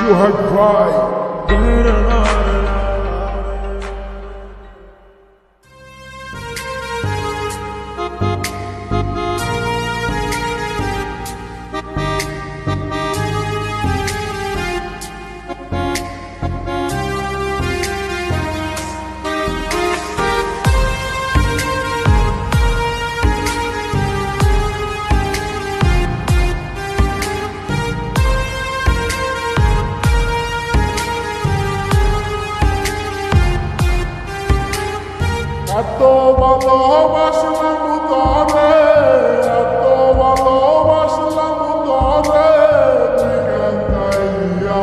Suhag Bhai. এত ভালোবাসলাম তরে, এত ভালোবাসলাম তরে,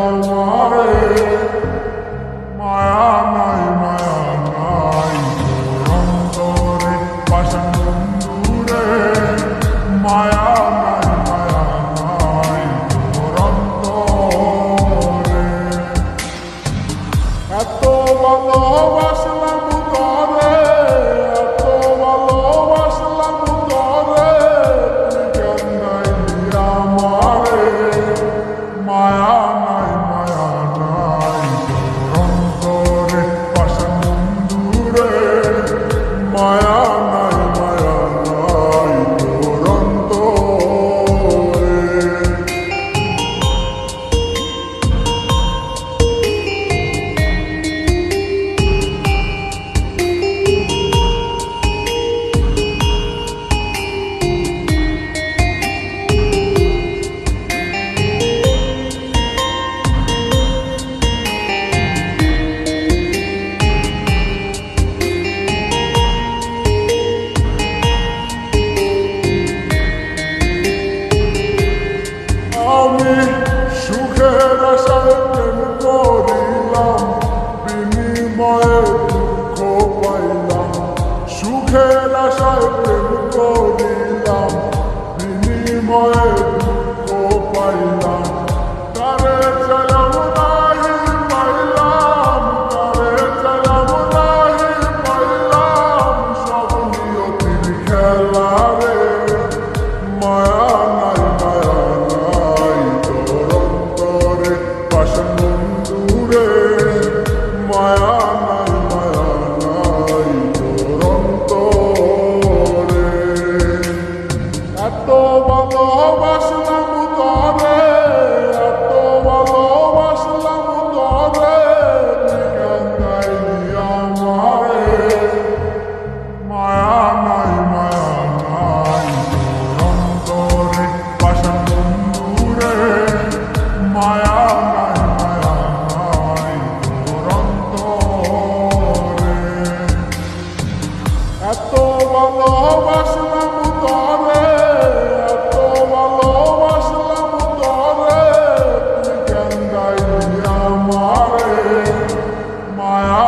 আমারে মায়া নাই, মায়া নাই তোর অন্তরে পাশান বন্ধুরে, মায়া নাই, মায়া নাই তোর অন্তরে। এত ভালোবাসলাম তরে, আমি সুখের আশায় প্রেম করিলাম, বিনিময়ে দুঃখ পাইলাম। সুখের আশায় প্রেম করিলাম, বিনিময়ে দুঃখ পাইলাম। তারে চাইলাম নাহি পাইলাম, তারে চাইলাম নাহি পাইলাম, সব নিয়তির খেলা রে, মায়া নাই, মায়া নাই তোর অন্তরে পাশান বন্ধুরে, মায়া নাই, মায়া নাই তোর অন্তরে। এত ভালোবাসলাম তরে, এত ভালোবাসলাম তরে, আমারে মায়া নাই, মায়া নাই তোর অন্তরে পাশান বন্ধুরে, মায়া নাই, মায়া নাই তোর অন্তরে। এত ভালোবাসলাম তরে, এত ভালোবাসলাম তরে, তুই কেন গাইলি আমারে, মায়া